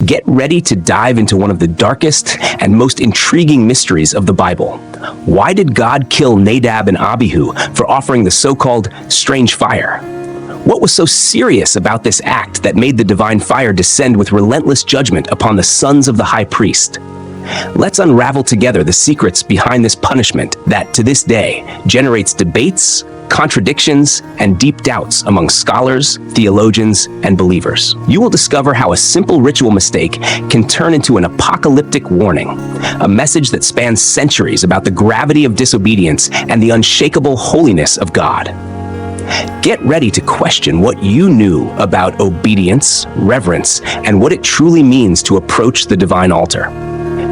Get ready to dive into one of the darkest and most intriguing mysteries of the Bible. Why did God kill Nadab and Abihu for offering the so-called strange fire? What was so serious about this act that made the divine fire descend with relentless judgment upon the sons of the high priest? Let's unravel together the secrets behind this punishment that, to this day, generates debates, contradictions, and deep doubts among scholars, theologians, and believers. You will discover how a simple ritual mistake can turn into an apocalyptic warning, a message that spans centuries about the gravity of disobedience and the unshakable holiness of God. Get ready to question what you knew about obedience, reverence, and what it truly means to approach the divine altar.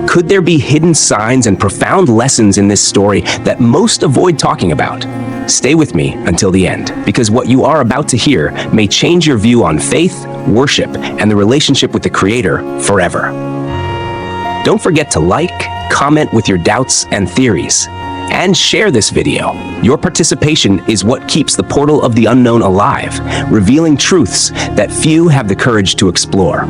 Could there be hidden signs and profound lessons in this story that most avoid talking about? Stay with me until the end, because what you are about to hear may change your view on faith, worship, and the relationship with the Creator forever. Don't forget to like, comment with your doubts and theories, and share this video. Your participation is what keeps the portal of the unknown alive, revealing truths that few have the courage to explore.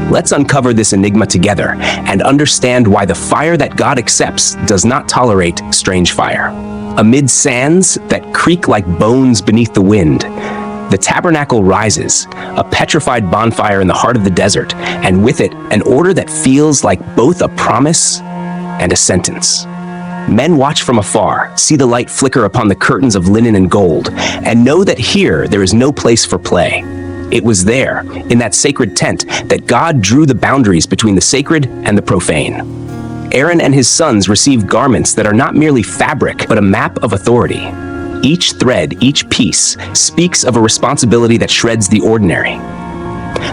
Let's uncover this enigma together and understand why the fire that God accepts does not tolerate strange fire. Amid sands that creak like bones beneath the wind, the tabernacle rises, a petrified bonfire in the heart of the desert, and with it, an order that feels like both a promise and a sentence. Men watch from afar, see the light flicker upon the curtains of linen and gold, and know that here there is no place for play. It was there, in that sacred tent, that God drew the boundaries between the sacred and the profane. Aaron and his sons receive garments that are not merely fabric, but a map of authority. Each thread, each piece, speaks of a responsibility that shreds the ordinary.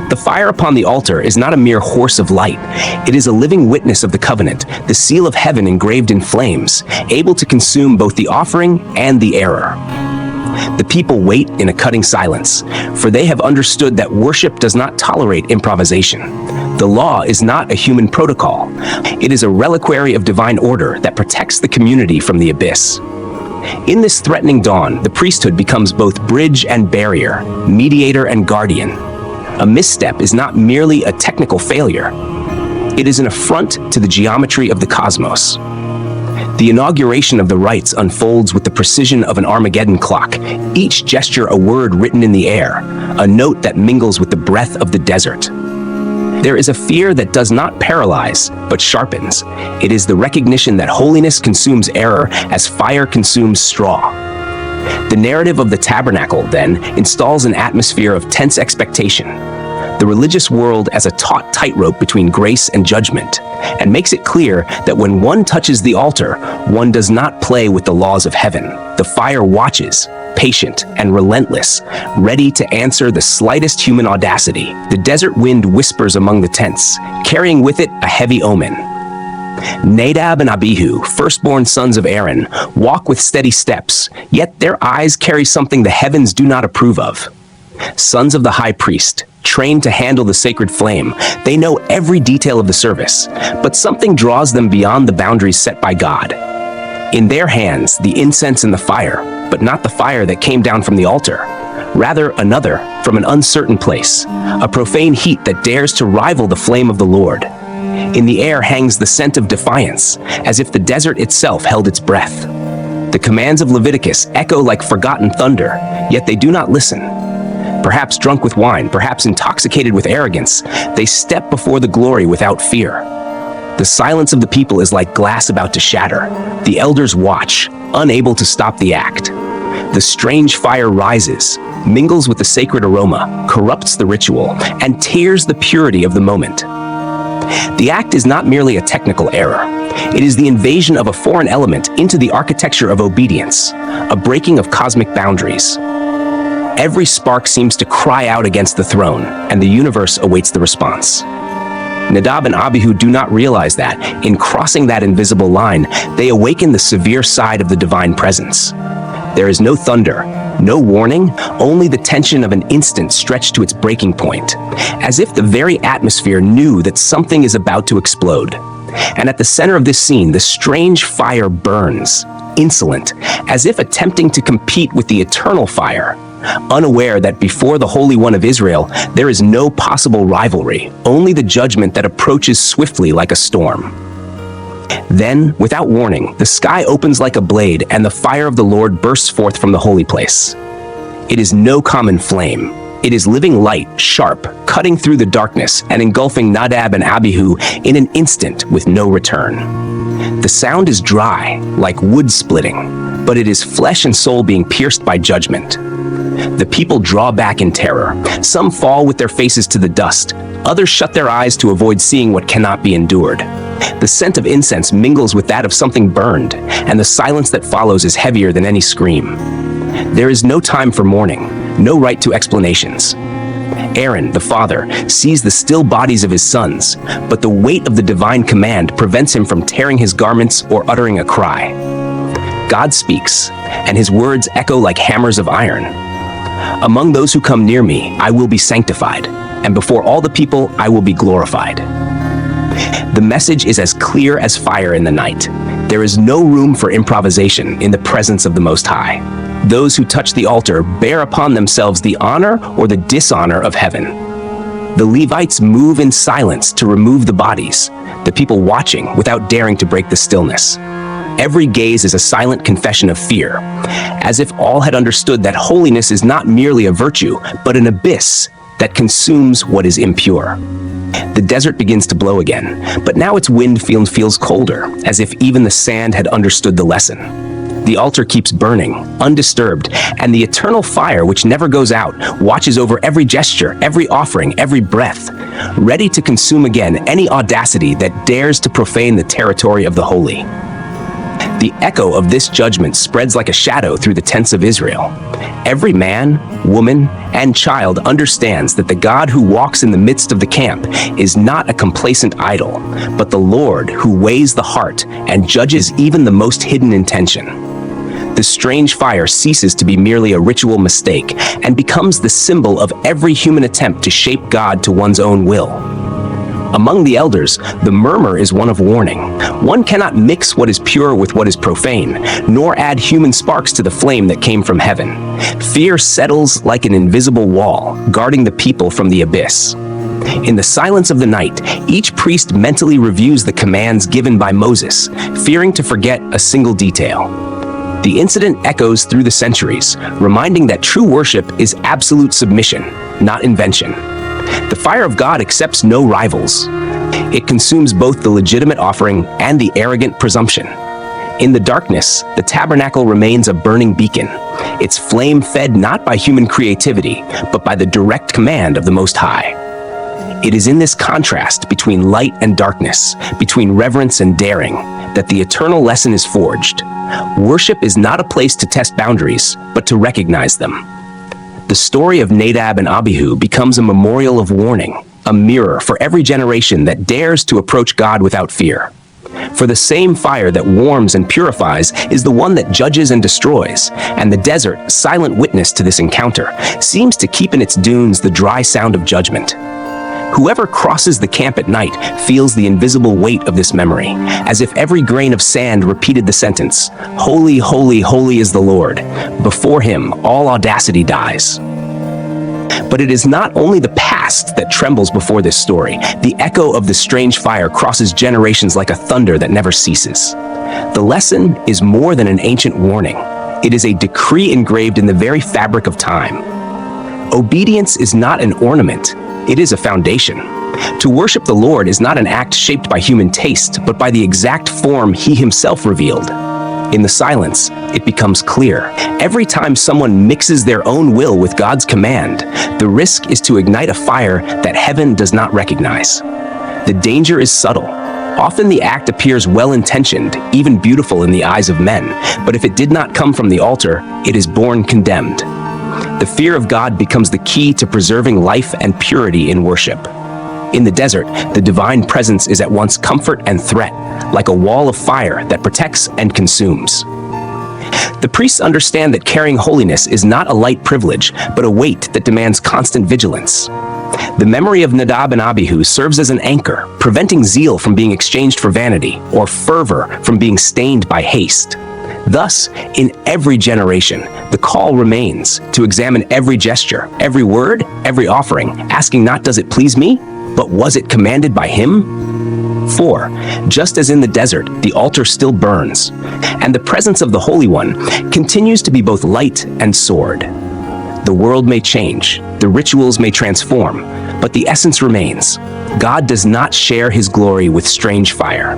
The fire upon the altar is not a mere horse of light. It is a living witness of the covenant, the seal of heaven engraved in flames, able to consume both the offering and the error. The people wait in a cutting silence, for they have understood that worship does not tolerate improvisation. The law is not a human protocol. It is a reliquary of divine order that protects the community from the abyss. In this threatening dawn, the priesthood becomes both bridge and barrier, mediator and guardian. A misstep is not merely a technical failure. It is an affront to the geometry of the cosmos. The inauguration of the rites unfolds with the precision of an Armageddon clock, each gesture a word written in the air, a note that mingles with the breath of the desert. There is a fear that does not paralyze, but sharpens. It is the recognition that holiness consumes error as fire consumes straw. The narrative of the tabernacle, then, installs an atmosphere of tense expectation. The religious world as a taut tightrope between grace and judgment, and makes it clear that when one touches the altar, one does not play with the laws of heaven. The fire watches, patient and relentless, ready to answer the slightest human audacity. The desert wind whispers among the tents, carrying with it a heavy omen. Nadab and Abihu, firstborn sons of Aaron, walk with steady steps, yet their eyes carry something the heavens do not approve of. Sons of the high priest, trained to handle the sacred flame, they know every detail of the service, but something draws them beyond the boundaries set by God. In their hands, the incense and the fire, but not the fire that came down from the altar. Rather, another, from an uncertain place, a profane heat that dares to rival the flame of the Lord. In the air hangs the scent of defiance, as if the desert itself held its breath. The commands of Leviticus echo like forgotten thunder, yet they do not listen. Perhaps drunk with wine, perhaps intoxicated with arrogance, they step before the glory without fear. The silence of the people is like glass about to shatter. The elders watch, unable to stop the act. The strange fire rises, mingles with the sacred aroma, corrupts the ritual, and tears the purity of the moment. The act is not merely a technical error. It is the invasion of a foreign element into the architecture of obedience, a breaking of cosmic boundaries. Every spark seems to cry out against the throne, and the universe awaits the response. Nadab and Abihu do not realize that, in crossing that invisible line, they awaken the severe side of the divine presence. There is no thunder, no warning, only the tension of an instant stretched to its breaking point, as if the very atmosphere knew that something is about to explode. And at the center of this scene, the strange fire burns, insolent, as if attempting to compete with the eternal fire. unaware that before the Holy One of Israel, there is no possible rivalry, only the judgment that approaches swiftly like a storm. Then, without warning, the sky opens like a blade, and the fire of the Lord bursts forth from the holy place. It is no common flame. It is living light, sharp, cutting through the darkness and engulfing Nadab and Abihu in an instant with no return. The sound is dry, like wood splitting, but it is flesh and soul being pierced by judgment. The people draw back in terror. Some fall with their faces to the dust. Others shut their eyes to avoid seeing what cannot be endured. The scent of incense mingles with that of something burned, and the silence that follows is heavier than any scream. There is no time for mourning, no right to explanations. Aaron, the father, sees the still bodies of his sons, but the weight of the divine command prevents him from tearing his garments or uttering a cry. God speaks, and his words echo like hammers of iron. Among those who come near me, I will be sanctified, and before all the people, I will be glorified. The message is as clear as fire in the night. There is no room for improvisation in the presence of the Most High. Those who touch the altar bear upon themselves the honor or the dishonor of heaven. The Levites move in silence to remove the bodies, the people watching without daring to break the stillness. Every gaze is a silent confession of fear, as if all had understood that holiness is not merely a virtue, but an abyss that consumes what is impure. The desert begins to blow again, but now its wind feels colder, as if even the sand had understood the lesson. The altar keeps burning, undisturbed, and the eternal fire, which never goes out, watches over every gesture, every offering, every breath, ready to consume again any audacity that dares to profane the territory of the holy. The echo of this judgment spreads like a shadow through the tents of Israel. Every man, woman, and child understands that the God who walks in the midst of the camp is not a complacent idol, but the Lord who weighs the heart and judges even the most hidden intention. The strange fire ceases to be merely a ritual mistake and becomes the symbol of every human attempt to shape God to one's own will. Among the elders, the murmur is one of warning. One cannot mix what is pure with what is profane, nor add human sparks to the flame that came from heaven. Fear settles like an invisible wall, guarding the people from the abyss. In the silence of the night, each priest mentally reviews the commands given by Moses, fearing to forget a single detail. The incident echoes through the centuries, reminding that true worship is absolute submission, not invention. The fire of God accepts no rivals. It consumes both the legitimate offering and the arrogant presumption. In the darkness, the tabernacle remains a burning beacon, its flame fed not by human creativity, but by the direct command of the Most High. It is in this contrast between light and darkness, between reverence and daring, that the eternal lesson is forged. Worship is not a place to test boundaries, but to recognize them. The story of Nadab and Abihu becomes a memorial of warning, a mirror for every generation that dares to approach God without fear. For the same fire that warms and purifies is the one that judges and destroys, and the desert, silent witness to this encounter, seems to keep in its dunes the dry sound of judgment. Whoever crosses the camp at night feels the invisible weight of this memory, as if every grain of sand repeated the sentence, "Holy, holy, holy is the Lord. Before him, all audacity dies." But it is not only the past that trembles before this story. The echo of the strange fire crosses generations like a thunder that never ceases. The lesson is more than an ancient warning. It is a decree engraved in the very fabric of time. Obedience is not an ornament. It is a foundation. To worship the Lord is not an act shaped by human taste, but by the exact form he himself revealed. In the silence, it becomes clear. Every time someone mixes their own will with God's command, the risk is to ignite a fire that heaven does not recognize. The danger is subtle. Often the act appears well-intentioned, even beautiful in the eyes of men, but if it did not come from the altar, it is born condemned. The fear of God becomes the key to preserving life and purity in worship. In the desert, the divine presence is at once comfort and threat, like a wall of fire that protects and consumes. The priests understand that carrying holiness is not a light privilege, but a weight that demands constant vigilance. The memory of Nadab and Abihu serves as an anchor, preventing zeal from being exchanged for vanity, or fervor from being stained by haste. Thus, in every generation, the call remains to examine every gesture, every word, every offering, asking not does it please me, but was it commanded by him? 4. Just as in the desert, the altar still burns, and the presence of the Holy One continues to be both light and sword. The world may change, the rituals may transform, but the essence remains. God does not share his glory with strange fire,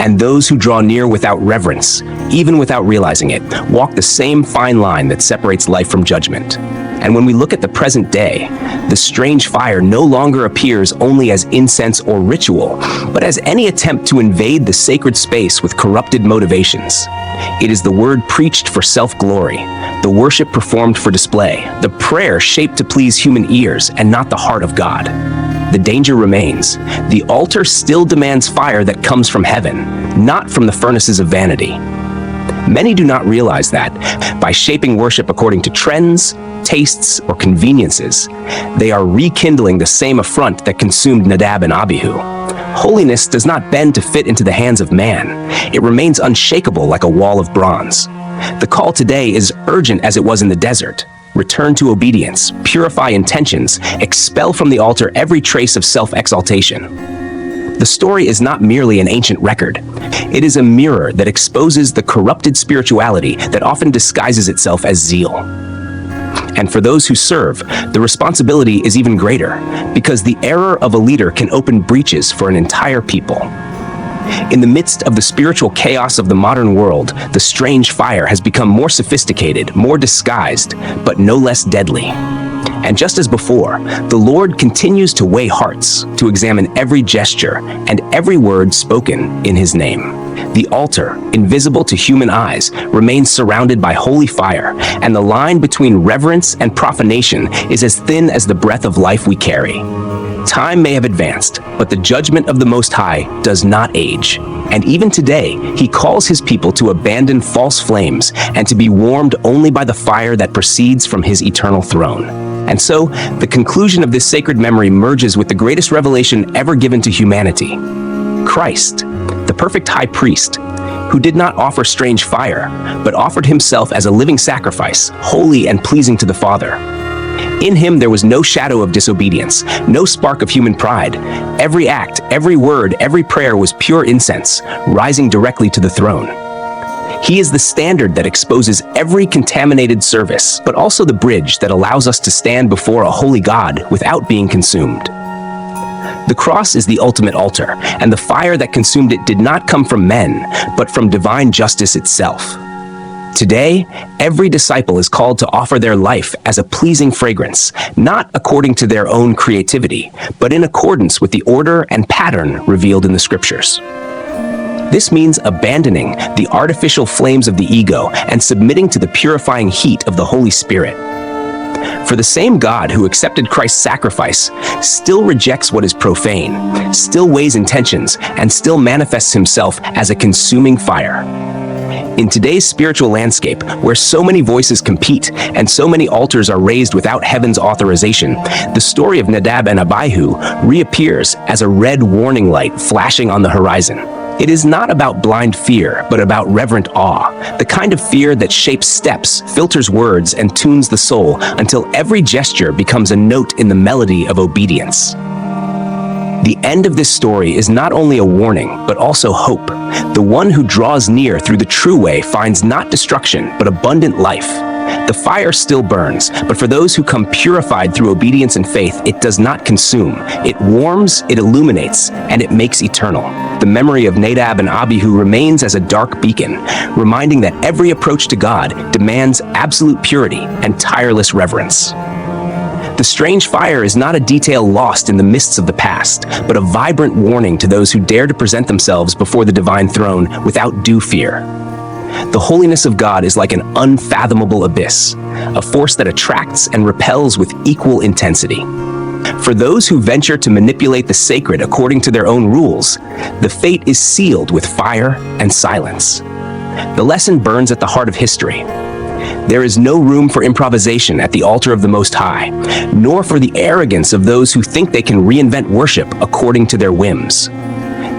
and those who draw near without reverence, even without realizing it, walk the same fine line that separates life from judgment. And when we look at the present day, the strange fire no longer appears only as incense or ritual, but as any attempt to invade the sacred space with corrupted motivations. It is the word preached for self-glory, the worship performed for display, the prayer shaped to please human ears and not the heart of God. The danger remains. The altar still demands fire that comes from heaven, not from the furnaces of vanity. Many do not realize that by shaping worship according to trends, tastes, or conveniences, they are rekindling the same affront that consumed Nadab and Abihu. Holiness does not bend to fit into the hands of man. It remains unshakable like a wall of bronze. The call today is urgent as it was in the desert. Return to obedience, purify intentions, expel from the altar every trace of self-exaltation. The story is not merely an ancient record. It is a mirror that exposes the corrupted spirituality that often disguises itself as zeal. And for those who serve, the responsibility is even greater, because the error of a leader can open breaches for an entire people. In the midst of the spiritual chaos of the modern world, the strange fire has become more sophisticated, more disguised, but no less deadly. And just as before, the Lord continues to weigh hearts, to examine every gesture and every word spoken in his name. The altar, invisible to human eyes, remains surrounded by holy fire, and the line between reverence and profanation is as thin as the breath of life we carry. Time may have advanced, but the judgment of the Most High does not age. And even today, he calls his people to abandon false flames and to be warmed only by the fire that proceeds from his eternal throne. And so, the conclusion of this sacred memory merges with the greatest revelation ever given to humanity. Christ, the perfect high priest, who did not offer strange fire, but offered himself as a living sacrifice, holy and pleasing to the Father. In him there was no shadow of disobedience, no spark of human pride. Every act, every word, every prayer was pure incense, rising directly to the throne. He is the standard that exposes every contaminated service, but also the bridge that allows us to stand before a holy God without being consumed. The cross is the ultimate altar, and the fire that consumed it did not come from men, but from divine justice itself. Today, every disciple is called to offer their life as a pleasing fragrance, not according to their own creativity, but in accordance with the order and pattern revealed in the Scriptures. This means abandoning the artificial flames of the ego and submitting to the purifying heat of the Holy Spirit. For the same God who accepted Christ's sacrifice still rejects what is profane, still weighs intentions, and still manifests himself as a consuming fire. In today's spiritual landscape, where so many voices compete and so many altars are raised without heaven's authorization, the story of Nadab and Abihu reappears as a red warning light flashing on the horizon. It is not about blind fear, but about reverent awe, the kind of fear that shapes steps, filters words, and tunes the soul until every gesture becomes a note in the melody of obedience. The end of this story is not only a warning, but also hope. The one who draws near through the true way finds not destruction, but abundant life. The fire still burns, but for those who come purified through obedience and faith, it does not consume. It warms, it illuminates, and it makes eternal. The memory of Nadab and Abihu remains as a dark beacon, reminding that every approach to God demands absolute purity and tireless reverence. The strange fire is not a detail lost in the mists of the past, but a vibrant warning to those who dare to present themselves before the divine throne without due fear. The holiness of God is like an unfathomable abyss, a force that attracts and repels with equal intensity. For those who venture to manipulate the sacred according to their own rules, the fate is sealed with fire and silence. The lesson burns at the heart of history. There is no room for improvisation at the altar of the Most High, nor for the arrogance of those who think they can reinvent worship according to their whims.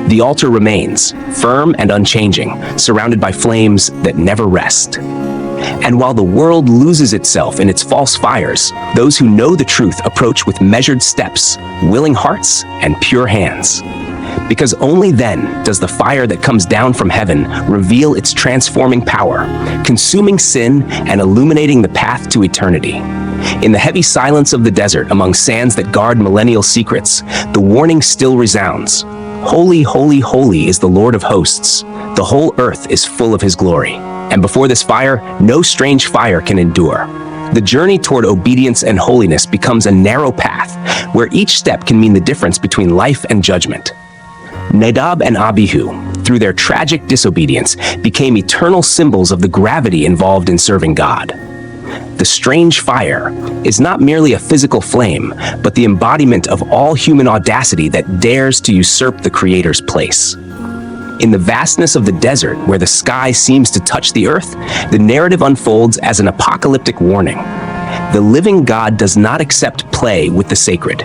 The altar remains, firm and unchanging, surrounded by flames that never rest. And while the world loses itself in its false fires, those who know the truth approach with measured steps, willing hearts, and pure hands. Because only then does the fire that comes down from heaven reveal its transforming power, consuming sin and illuminating the path to eternity. In the heavy silence of the desert among sands that guard millennial secrets, the warning still resounds. Holy, holy, holy is the Lord of hosts. The whole earth is full of his glory. And before this fire, no strange fire can endure. The journey toward obedience and holiness becomes a narrow path, where each step can mean the difference between life and judgment. Nadab and Abihu, through their tragic disobedience, became eternal symbols of the gravity involved in serving God. The strange fire is not merely a physical flame, but the embodiment of all human audacity that dares to usurp the Creator's place. In the vastness of the desert, where the sky seems to touch the earth, the narrative unfolds as an apocalyptic warning. The living God does not accept play with the sacred.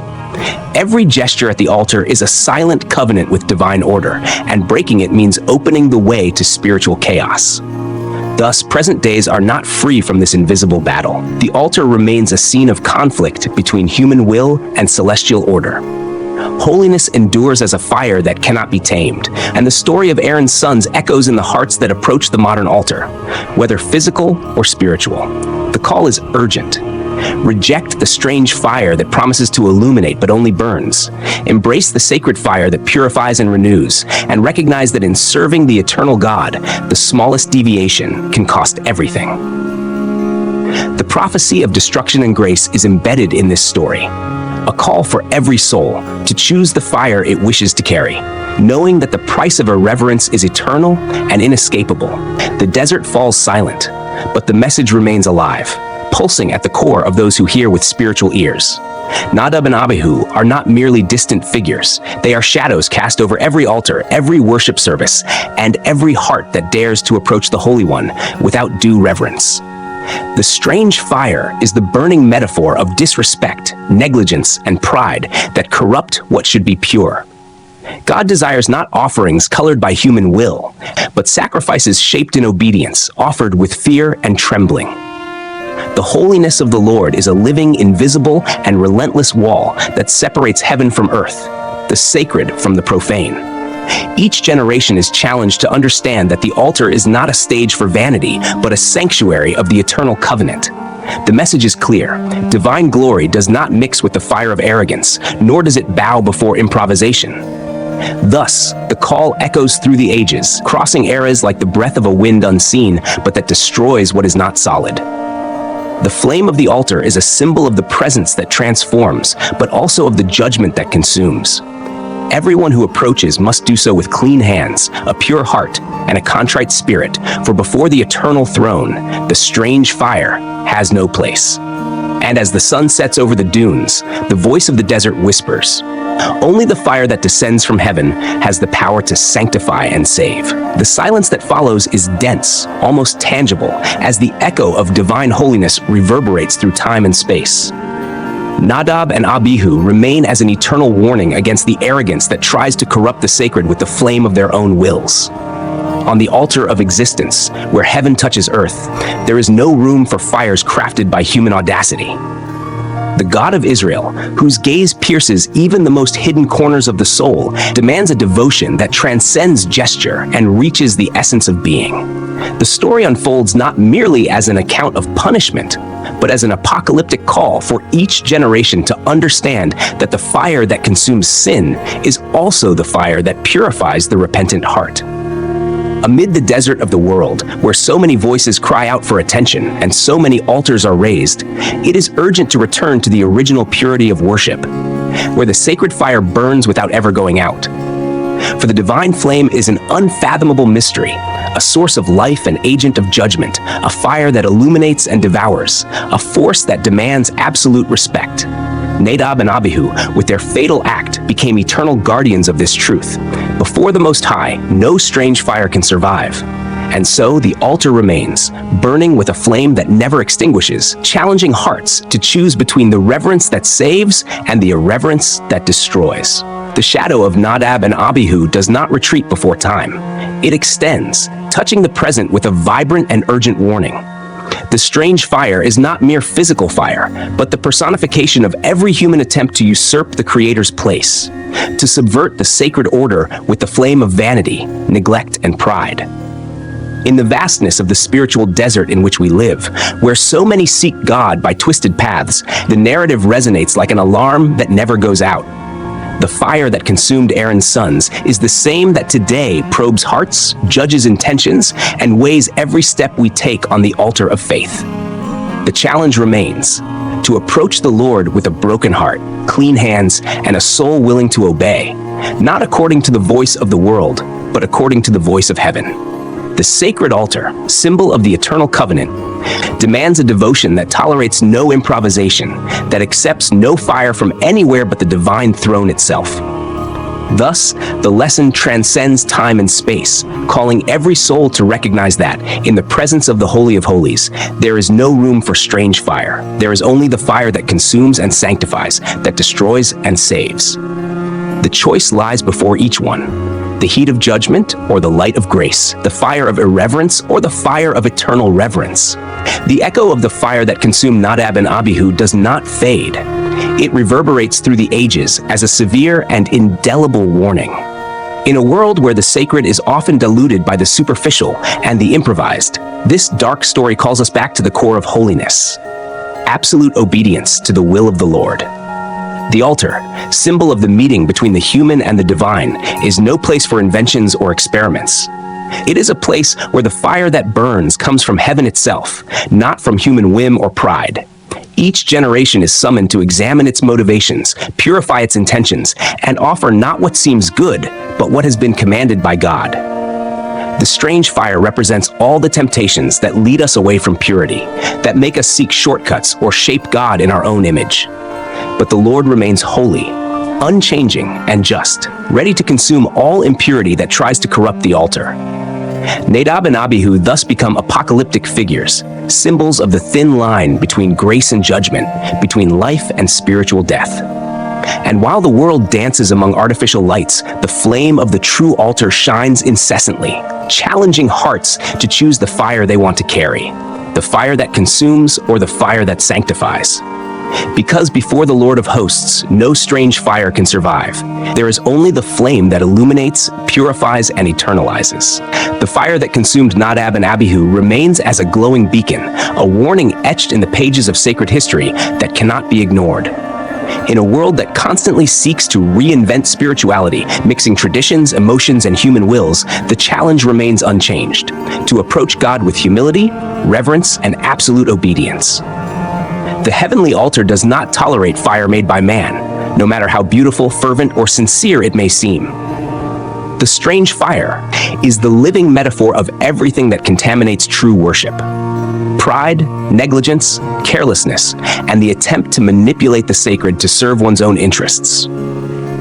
Every gesture at the altar is a silent covenant with divine order, and breaking it means opening the way to spiritual chaos. Thus, present days are not free from this invisible battle. The altar remains a scene of conflict between human will and celestial order. Holiness endures as a fire that cannot be tamed, and the story of Aaron's sons echoes in the hearts that approach the modern altar, whether physical or spiritual. The call is urgent. Reject the strange fire that promises to illuminate but only burns. Embrace the sacred fire that purifies and renews, and recognize that in serving the eternal God, the smallest deviation can cost everything. The prophecy of destruction and grace is embedded in this story, a call for every soul to choose the fire it wishes to carry, knowing that the price of irreverence is eternal and inescapable. The desert falls silent, but the message remains alive, pulsing at the core of those who hear with spiritual ears. Nadab and Abihu are not merely distant figures. They are shadows cast over every altar, every worship service, and every heart that dares to approach the Holy One without due reverence. The strange fire is the burning metaphor of disrespect, negligence, and pride that corrupt what should be pure. God desires not offerings colored by human will, but sacrifices shaped in obedience, offered with fear and trembling. The holiness of the Lord is a living, invisible, and relentless wall that separates heaven from earth, the sacred from the profane. Each generation is challenged to understand that the altar is not a stage for vanity, but a sanctuary of the eternal covenant. The message is clear. Divine glory does not mix with the fire of arrogance, nor does it bow before improvisation. Thus, the call echoes through the ages, crossing eras like the breath of a wind unseen, but that destroys what is not solid. The flame of the altar is a symbol of the presence that transforms, but also of the judgment that consumes. Everyone who approaches must do so with clean hands, a pure heart, and a contrite spirit, for before the eternal throne, the strange fire has no place. And as the sun sets over the dunes, the voice of the desert whispers, "Only the fire that descends from heaven has the power to sanctify and save." The silence that follows is dense, almost tangible, as the echo of divine holiness reverberates through time and space. Nadab and Abihu remain as an eternal warning against the arrogance that tries to corrupt the sacred with the flame of their own wills. On the altar of existence, where heaven touches earth, there is no room for fires crafted by human audacity. The God of Israel, whose gaze pierces even the most hidden corners of the soul, demands a devotion that transcends gesture and reaches the essence of being. The story unfolds not merely as an account of punishment, but as an apocalyptic call for each generation to understand that the fire that consumes sin is also the fire that purifies the repentant heart. Amid the desert of the world, where so many voices cry out for attention and so many altars are raised, it is urgent to return to the original purity of worship, where the sacred fire burns without ever going out. For the divine flame is an unfathomable mystery, a source of life and agent of judgment, a fire that illuminates and devours, a force that demands absolute respect. Nadab and Abihu, with their fatal act, became eternal guardians of this truth. Before the Most High, no strange fire can survive. And so the altar remains, burning with a flame that never extinguishes, challenging hearts to choose between the reverence that saves and the irreverence that destroys. The shadow of Nadab and Abihu does not retreat before time. It extends, touching the present with a vibrant and urgent warning. The strange fire is not mere physical fire, but the personification of every human attempt to usurp the Creator's place, to subvert the sacred order with the flame of vanity, neglect, and pride. In the vastness of the spiritual desert in which we live, where so many seek God by twisted paths, the narrative resonates like an alarm that never goes out. The fire that consumed Aaron's sons is the same that today probes hearts, judges intentions, and weighs every step we take on the altar of faith. The challenge remains to approach the Lord with a broken heart, clean hands, and a soul willing to obey, not according to the voice of the world, but according to the voice of heaven. The sacred altar, symbol of the eternal covenant, demands a devotion that tolerates no improvisation, that accepts no fire from anywhere but the divine throne itself. Thus, the lesson transcends time and space, calling every soul to recognize that, in the presence of the Holy of Holies, there is no room for strange fire. There is only the fire that consumes and sanctifies, that destroys and saves. The choice lies before each one. The heat of judgment or the light of grace, the fire of irreverence or the fire of eternal reverence. The echo of the fire that consumed Nadab and Abihu does not fade. It reverberates through the ages as a severe and indelible warning. In a world where the sacred is often diluted by the superficial and the improvised, this dark story calls us back to the core of holiness. Absolute obedience to the will of the Lord. The altar, symbol of the meeting between the human and the divine, is no place for inventions or experiments. It is a place where the fire that burns comes from heaven itself, not from human whim or pride. Each generation is summoned to examine its motivations, purify its intentions, and offer not what seems good, but what has been commanded by God. The strange fire represents all the temptations that lead us away from purity, that make us seek shortcuts or shape God in our own image. But the Lord remains holy, unchanging, and just, ready to consume all impurity that tries to corrupt the altar. Nadab and Abihu thus become apocalyptic figures, symbols of the thin line between grace and judgment, between life and spiritual death. And while the world dances among artificial lights, the flame of the true altar shines incessantly, challenging hearts to choose the fire they want to carry, the fire that consumes or the fire that sanctifies. Because before the Lord of hosts, no strange fire can survive. There is only the flame that illuminates, purifies, and eternalizes. The fire that consumed Nadab and Abihu remains as a glowing beacon, a warning etched in the pages of sacred history that cannot be ignored. In a world that constantly seeks to reinvent spirituality, mixing traditions, emotions, and human wills, the challenge remains unchanged: to approach God with humility, reverence, and absolute obedience. The heavenly altar does not tolerate fire made by man, no matter how beautiful, fervent, or sincere it may seem. The strange fire is the living metaphor of everything that contaminates true worship. Pride, negligence, carelessness, and the attempt to manipulate the sacred to serve one's own interests.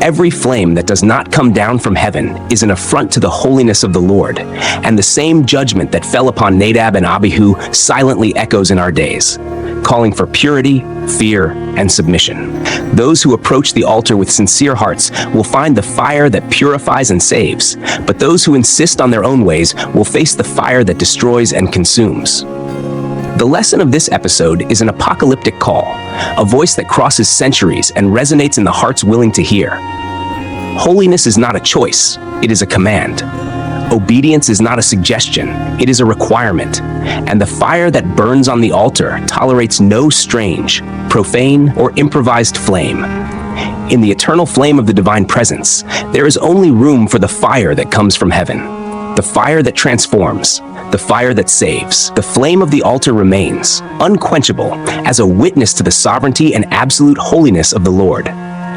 Every flame that does not come down from heaven is an affront to the holiness of the Lord, and the same judgment that fell upon Nadab and Abihu silently echoes in our days, calling for purity, fear, and submission. Those who approach the altar with sincere hearts will find the fire that purifies and saves, but those who insist on their own ways will face the fire that destroys and consumes. The lesson of this episode is an apocalyptic call, a voice that crosses centuries and resonates in the hearts willing to hear. Holiness is not a choice, it is a command. Obedience is not a suggestion, it is a requirement. And the fire that burns on the altar tolerates no strange, profane, or improvised flame. In the eternal flame of the divine presence, there is only room for the fire that comes from heaven, the fire that transforms, the fire that saves. The flame of the altar remains, unquenchable, as a witness to the sovereignty and absolute holiness of the Lord.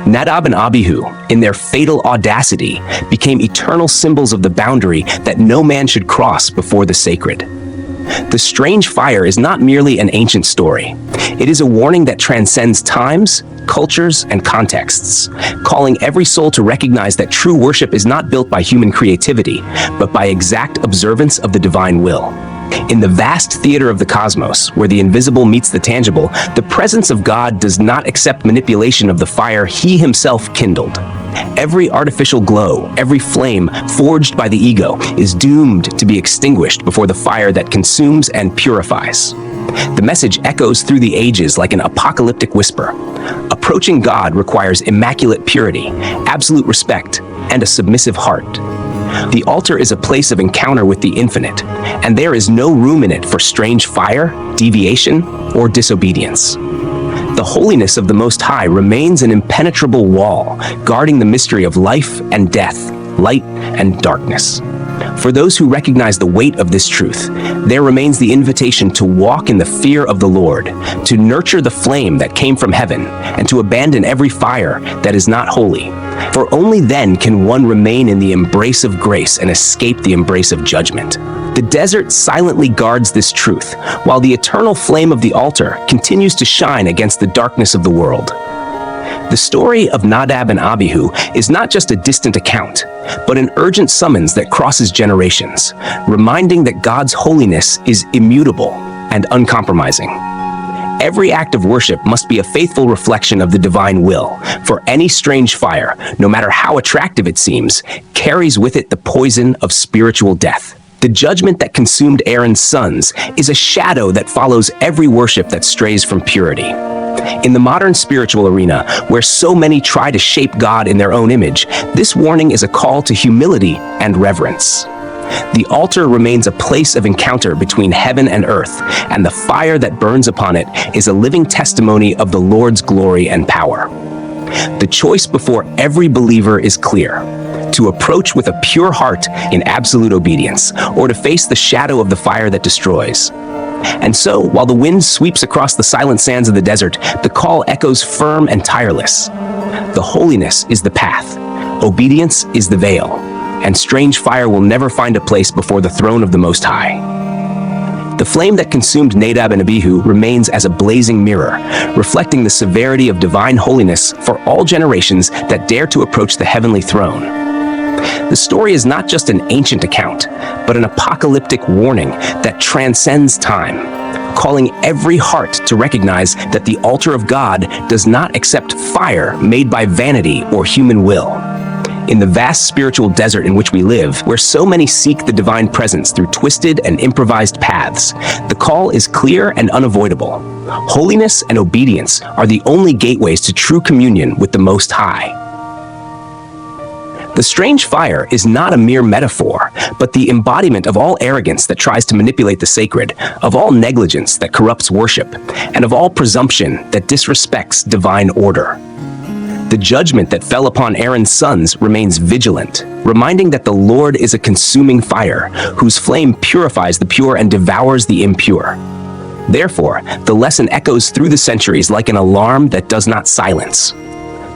Nadab and Abihu, in their fatal audacity, became eternal symbols of the boundary that no man should cross before the sacred. The strange fire is not merely an ancient story. It is a warning that transcends times, cultures, and contexts, calling every soul to recognize that true worship is not built by human creativity, but by exact observance of the divine will. In the vast theater of the cosmos, where the invisible meets the tangible, the presence of God does not accept manipulation of the fire He Himself kindled. Every artificial glow, every flame forged by the ego is doomed to be extinguished before the fire that consumes and purifies. The message echoes through the ages like an apocalyptic whisper. Approaching God requires immaculate purity, absolute respect, and a submissive heart. The altar is a place of encounter with the infinite, and there is no room in it for strange fire, deviation, or disobedience. The holiness of the Most High remains an impenetrable wall, guarding the mystery of life and death, light and darkness. For those who recognize the weight of this truth, there remains the invitation to walk in the fear of the Lord, to nurture the flame that came from heaven, and to abandon every fire that is not holy. For only then can one remain in the embrace of grace and escape the embrace of judgment. The desert silently guards this truth, while the eternal flame of the altar continues to shine against the darkness of the world. The story of Nadab and Abihu is not just a distant account, but an urgent summons that crosses generations, reminding that God's holiness is immutable and uncompromising. Every act of worship must be a faithful reflection of the divine will, for any strange fire, no matter how attractive it seems, carries with it the poison of spiritual death. The judgment that consumed Aaron's sons is a shadow that follows every worship that strays from purity. In the modern spiritual arena, where so many try to shape God in their own image, this warning is a call to humility and reverence. The altar remains a place of encounter between heaven and earth, and the fire that burns upon it is a living testimony of the Lord's glory and power. The choice before every believer is clear: to approach with a pure heart in absolute obedience, or to face the shadow of the fire that destroys. And so, while the wind sweeps across the silent sands of the desert, the call echoes firm and tireless. The holiness is the path, obedience is the veil, and strange fire will never find a place before the throne of the Most High. The flame that consumed Nadab and Abihu remains as a blazing mirror, reflecting the severity of divine holiness for all generations that dare to approach the heavenly throne. The story is not just an ancient account, but an apocalyptic warning that transcends time, calling every heart to recognize that the altar of God does not accept fire made by vanity or human will. In the vast spiritual desert in which we live, where so many seek the divine presence through twisted and improvised paths, the call is clear and unavoidable. Holiness and obedience are the only gateways to true communion with the Most High. The strange fire is not a mere metaphor, but the embodiment of all arrogance that tries to manipulate the sacred, of all negligence that corrupts worship, and of all presumption that disrespects divine order. The judgment that fell upon Aaron's sons remains vigilant, reminding that the Lord is a consuming fire, whose flame purifies the pure and devours the impure. Therefore, the lesson echoes through the centuries like an alarm that does not silence.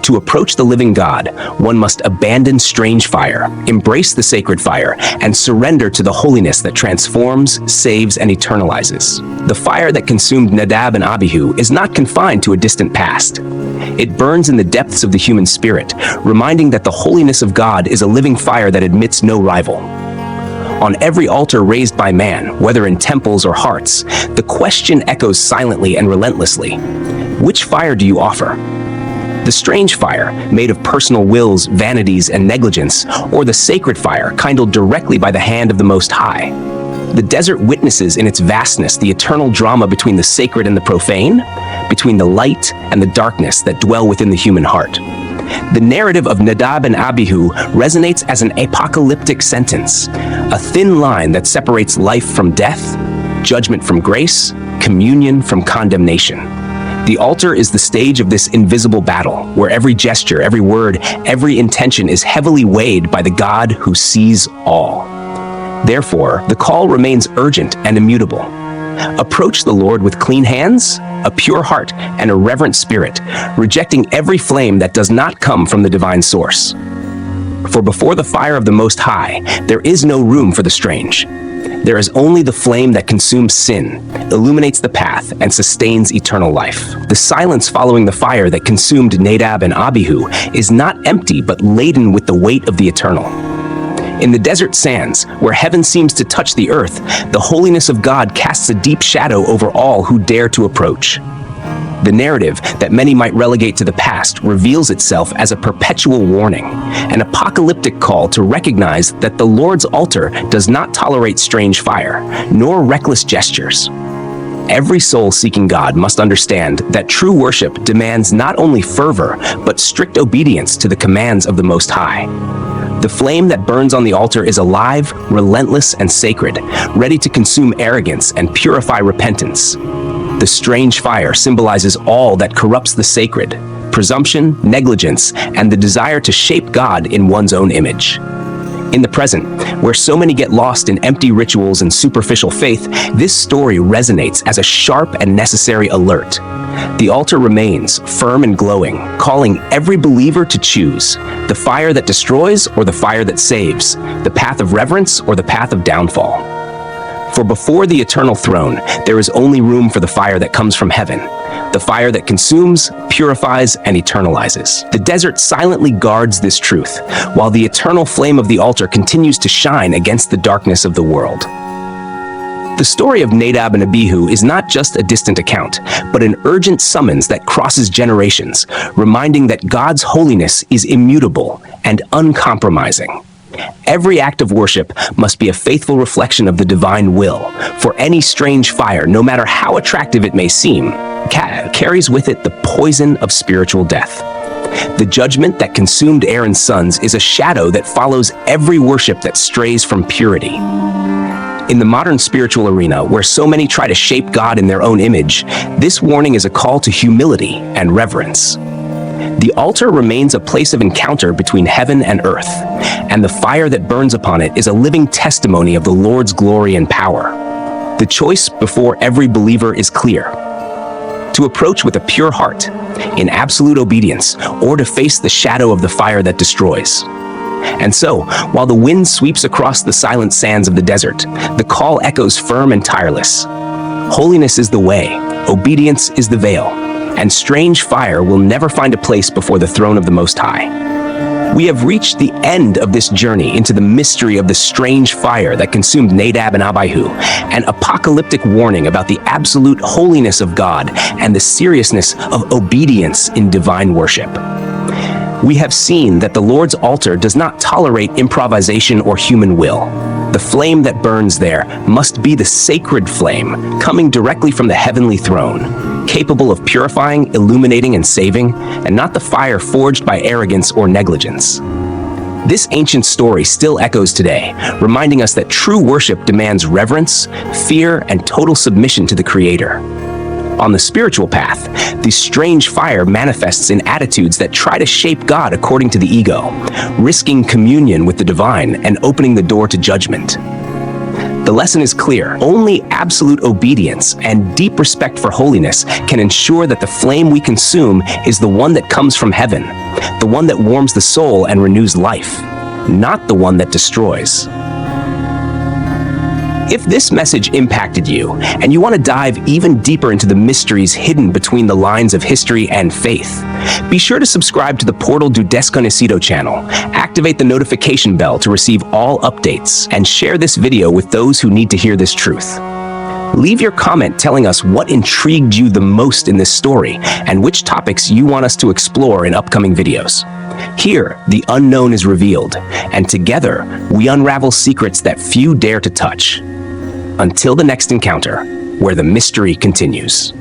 To approach the living God, one must abandon strange fire, embrace the sacred fire, and surrender to the holiness that transforms, saves, and eternalizes. The fire that consumed Nadab and Abihu is not confined to a distant past. It burns in the depths of the human spirit, reminding that the holiness of God is a living fire that admits no rival. On every altar raised by man, whether in temples or hearts, the question echoes silently and relentlessly: which fire do you offer? The strange fire, made of personal wills, vanities, and negligence, or the sacred fire, kindled directly by the hand of the Most High? The desert witnesses in its vastness the eternal drama between the sacred and the profane, between the light and the darkness that dwell within the human heart. The narrative of Nadab and Abihu resonates as an apocalyptic sentence, a thin line that separates life from death, judgment from grace, communion from condemnation. The altar is the stage of this invisible battle, where every gesture, every word, every intention is heavily weighed by the God who sees all. Therefore, the call remains urgent and immutable. Approach the Lord with clean hands, a pure heart, and a reverent spirit, rejecting every flame that does not come from the divine source. For before the fire of the Most High, there is no room for the strange. There is only the flame that consumes sin, illuminates the path, and sustains eternal life. The silence following the fire that consumed Nadab and Abihu is not empty but laden with the weight of the eternal. In the desert sands, where heaven seems to touch the earth, the holiness of God casts a deep shadow over all who dare to approach. The narrative that many might relegate to the past reveals itself as a perpetual warning, an apocalyptic call to recognize that the Lord's altar does not tolerate strange fire, nor reckless gestures. Every soul seeking God must understand that true worship demands not only fervor, but strict obedience to the commands of the Most High. The flame that burns on the altar is alive, relentless, and sacred, ready to consume arrogance and purify repentance. The strange fire symbolizes all that corrupts the sacred: presumption, negligence, and the desire to shape God in one's own image. In the present, where so many get lost in empty rituals and superficial faith, this story resonates as a sharp and necessary alert. The altar remains firm and glowing, calling every believer to choose the fire that destroys or the fire that saves, the path of reverence or the path of downfall. For before the eternal throne, there is only room for the fire that comes from heaven, the fire that consumes, purifies, and eternalizes. The desert silently guards this truth, while the eternal flame of the altar continues to shine against the darkness of the world. The story of Nadab and Abihu is not just a distant account, but an urgent summons that crosses generations, reminding that God's holiness is immutable and uncompromising. Every act of worship must be a faithful reflection of the divine will, for any strange fire, no matter how attractive it may seem, carries with it the poison of spiritual death. The judgment that consumed Aaron's sons is a shadow that follows every worship that strays from purity. In the modern spiritual arena, where so many try to shape God in their own image, this warning is a call to humility and reverence. The altar remains a place of encounter between heaven and earth, and the fire that burns upon it is a living testimony of the Lord's glory and power. The choice before every believer is clear: to approach with a pure heart, in absolute obedience, or to face the shadow of the fire that destroys. And so, while the wind sweeps across the silent sands of the desert, the call echoes firm and tireless. Holiness is the way, obedience is the veil, and strange fire will never find a place before the throne of the Most High. We have reached the end of this journey into the mystery of the strange fire that consumed Nadab and Abihu, an apocalyptic warning about the absolute holiness of God and the seriousness of obedience in divine worship. We have seen that the Lord's altar does not tolerate improvisation or human will. The flame that burns there must be the sacred flame, coming directly from the heavenly throne, capable of purifying, illuminating, and saving, and not the fire forged by arrogance or negligence. This ancient story still echoes today, reminding us that true worship demands reverence, fear, and total submission to the Creator. On the spiritual path, the strange fire manifests in attitudes that try to shape God according to the ego, risking communion with the divine and opening the door to judgment. The lesson is clear: only absolute obedience and deep respect for holiness can ensure that the flame we consume is the one that comes from heaven, the one that warms the soul and renews life, not the one that destroys. If this message impacted you, and you want to dive even deeper into the mysteries hidden between the lines of history and faith, be sure to subscribe to the Portal do Desconhecido channel, activate the notification bell to receive all updates, and share this video with those who need to hear this truth. Leave your comment telling us what intrigued you the most in this story, and which topics you want us to explore in upcoming videos. Here, the unknown is revealed, and together, we unravel secrets that few dare to touch. Until the next encounter, where the mystery continues.